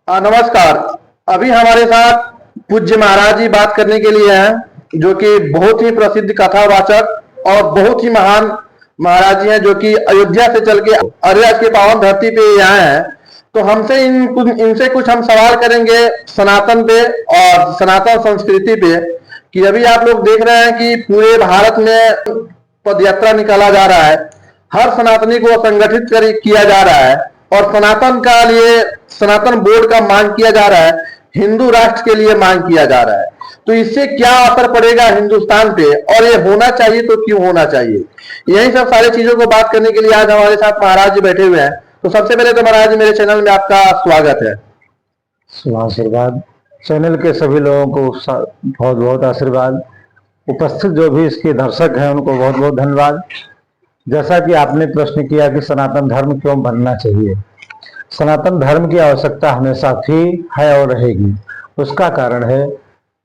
नमस्कार। अभी हमारे साथ पूज्य महाराज जी बात करने के लिए हैं, जो कि बहुत ही प्रसिद्ध कथावाचक और बहुत ही महान महाराज जी हैं, जो कि अयोध्या से चल के अयोध्या के पावन धरती पे आए हैं। तो हमसे इनसे कुछ हम सवाल करेंगे सनातन पे और सनातन संस्कृति पे, कि अभी आप लोग देख रहे हैं कि पूरे भारत में पदयात्रा निकाला जा रहा है, हर सनातनी को संगठित किया जा रहा है और सनातन का लिए सनातन बोर्ड का मांग किया जा रहा है, हिंदू राष्ट्र के लिए मांग किया जा रहा है। तो इससे क्या असर पड़ेगा हिंदुस्तान पे और ये होना चाहिए तो क्यों होना चाहिए, यही सब सारी चीजों को बात करने के लिए आज हमारे साथ महाराज जी बैठे हुए हैं। तो सबसे पहले तो महाराज जी, मेरे चैनल में आपका स्वागत है। आशीर्वाद। चैनल के सभी लोगों को बहुत बहुत आशीर्वाद। उपस्थित जो भी इसके दर्शक हैं उनको बहुत बहुत धन्यवाद। जैसा कि आपने प्रश्न किया कि सनातन धर्म क्यों बनना चाहिए, सनातन धर्म की आवश्यकता हमेशा थी, है और रहेगी। उसका कारण है,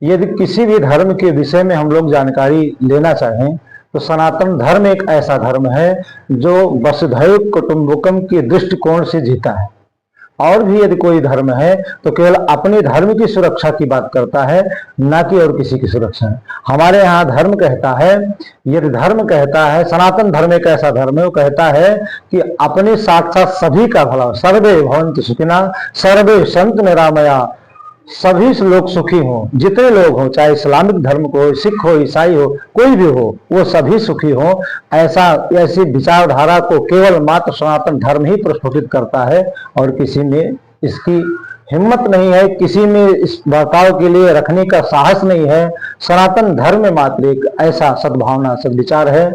यदि किसी भी धर्म के विषय में हम लोग जानकारी लेना चाहें तो सनातन धर्म एक ऐसा धर्म है जो वसुधैव कुटुंबकम के दृष्टिकोण से जीता है। और भी यदि कोई धर्म है तो केवल अपने धर्म की सुरक्षा की बात करता है, ना कि और किसी की सुरक्षा। हमारे यहाँ धर्म कहता है, यदि धर्म कहता है, सनातन धर्म एक ऐसा धर्म है, वो कहता है कि अपने साथ साथ सभी का भला, सर्वे भवन्तु सुखिनः सर्वे सन्तु निरामया, सभी लोग सुखी हों, जितने लोग हों, चाहे इस्लामिक धर्म को हो, सिख हो, ईसाई हो, कोई भी हो, वो सभी सुखी हों। ऐसी विचारधारा को केवल मात्र सनातन धर्म ही प्रस्फुटित करता है और किसी में इसकी हिम्मत नहीं है, किसी में इस बर्ताव के लिए रखने का साहस नहीं है। सनातन धर्म में मात्र एक ऐसा सद्भावना सद्विचार है।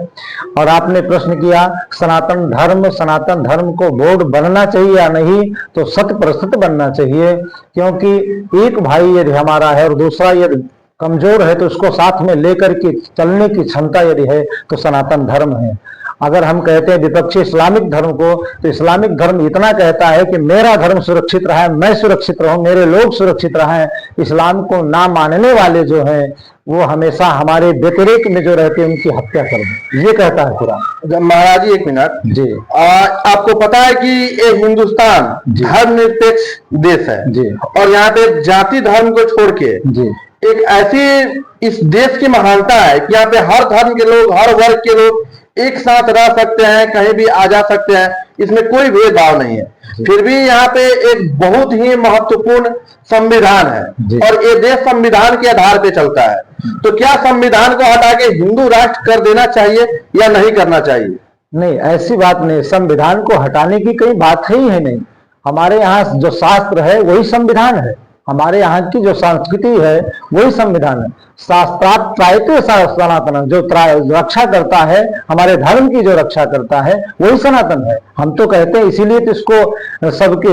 और आपने प्रश्न किया सनातन धर्म को बोर्ड बनना चाहिए या नहीं, तो 100% बनना चाहिए, क्योंकि एक भाई यदि हमारा है और दूसरा यदि कमजोर है तो उसको साथ में लेकर के चलने की क्षमता यदि है तो सनातन धर्म है। अगर हम कहते हैं विपक्षी इस्लामिक धर्म को, तो इस्लामिक धर्म इतना कहता है कि मेरा धर्म सुरक्षित रहा है, मैं सुरक्षित रहूं, मेरे लोग सुरक्षित रहें। इस्लाम को ना मानने वाले जो हैं वो हमेशा हमारे व्यतिरेक में जो रहते हैं उनकी हत्या कर दें, ये कहता है कुरान। महाराज जी एक मिनट जी, आपको पता है कि ये हिंदुस्तान धर्मनिरपेक्ष देश है जी, और यहाँ पे जाति धर्म को छोड़ के जी एक ऐसी इस देश की महानता है कि यहाँ पे हर धर्म के लोग, हर वर्ग के लोग एक साथ रह सकते हैं, कहीं भी आ जा सकते हैं, इसमें कोई भेदभाव नहीं है। फिर भी यहाँ पे एक बहुत ही महत्वपूर्ण संविधान है और ये देश संविधान के आधार पे चलता है। तो क्या संविधान को हटा के हिंदू राष्ट्र कर देना चाहिए या नहीं करना चाहिए? नहीं, ऐसी बात नहीं, संविधान को हटाने की कोई बात ही है नहीं। हमारे यहाँ जो शास्त्र है वही संविधान है, हमारे यहाँ की जो संस्कृति है वही संविधान है। शास्त्रार्थ त्रायते सनातन, जो रक्षा करता है, हमारे धर्म की जो रक्षा करता है वही सनातन है। हम तो कहते हैं, इसीलिए तो इसको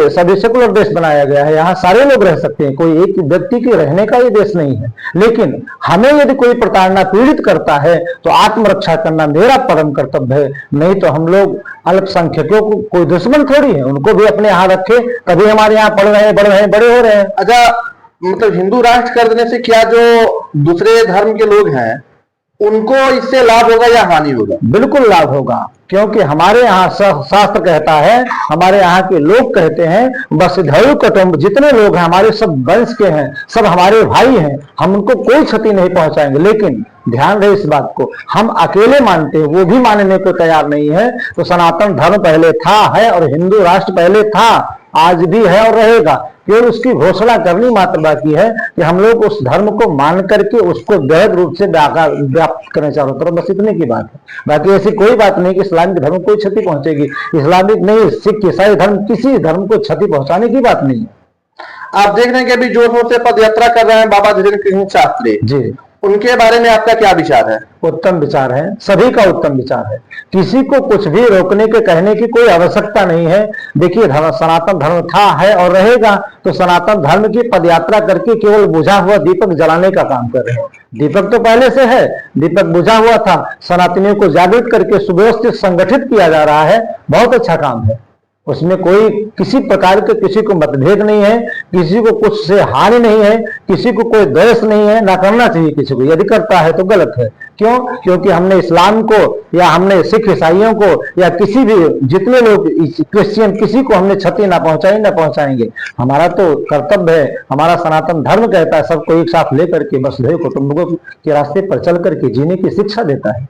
सभी सेकुलर देश बनाया गया है। यहाँ सारे लोग रह सकते हैं, कोई एक व्यक्ति के रहने का ये देश नहीं है। लेकिन हमें यदि कोई प्रताड़ना पीड़ित करता है तो आत्मरक्षा करना मेरा परम कर्तव्य है। नहीं तो हम लोग अल्पसंख्यकों को कोई दुश्मन थोड़ी है, उनको भी अपने यहाँ रखे, तभी हमारे यहाँ बढ़ रहे हैं, बड़े हो रहे हैं। अच्छा, मतलब हिंदू राष्ट्र कर देने से क्या जो दूसरे धर्म के लोग हैं उनको इससे लाभ होगा या हानि होगा? बिल्कुल लाभ होगा, क्योंकि हमारे यहाँ शास्त्र कहता है, हमारे यहाँ के लोग कहते हैं वसुधैव कुटुंब, जितने लोग हैं हमारे सब वंश के हैं, सब हमारे भाई हैं, हम उनको कोई क्षति नहीं पहुंचाएंगे। लेकिन ध्यान रहे इस बात को, हम अकेले मानते हैं, वो भी मानने को तैयार नहीं है। तो सनातन धर्म पहले था, है, और हिंदू राष्ट्र पहले था, आज भी है और रहेगा। केवल उसकी घोषणा करनी मात्र बाकी है कि हम लोग उस धर्म को मान करके उसको गहन रूप से व्याप्त करें चारों तरफ, बस इतने की बात है। बाकी ऐसी कोई बात नहीं कि इस्लामिक धर्म को क्षति पहुंचेगी। इस्लामिक नहीं, सिख, ईसाई धर्म, किसी धर्म को क्षति पहुंचाने की बात नहीं है। आप देख रहे हैं कि अभी जोर शोर से पद यात्रा कर रहे हैं बाबा धीरेन्द्र कृष्ण शास्त्री जी, उनके बारे में आपका क्या विचार है? उत्तम विचार है, सभी का उत्तम विचार है। किसी को कुछ भी रोकने के, कहने की कोई आवश्यकता नहीं है। देखिए, सनातन धर्म था, है और रहेगा। तो सनातन धर्म की पदयात्रा करके केवल बुझा हुआ दीपक जलाने का काम कर रहे हैं। दीपक तो पहले से है, दीपक बुझा हुआ था, सनातनियों को जागृत करके सुव्यवस्थित संगठित किया जा रहा है। बहुत अच्छा काम है, उसमें कोई किसी प्रकार के किसी को मतभेद नहीं है, किसी को कुछ से हानि नहीं है, किसी को कोई द्वेष नहीं है, ना करना चाहिए किसी को। यदि करता है तो गलत है, क्यों? क्योंकि हमने इस्लाम को या हमने सिख ईसाइयों को या किसी भी जितने लोग क्रिश्चियन किसी को हमने क्षति ना पहुंचाई ना पहुंचाएंगे। हमारा तो कर्तव्य है, हमारा सनातन धर्म कहता है सबको एक साथ लेकर के वसुधैव कुटुंबकम के रास्ते पर चल करके जीने की शिक्षा देता है।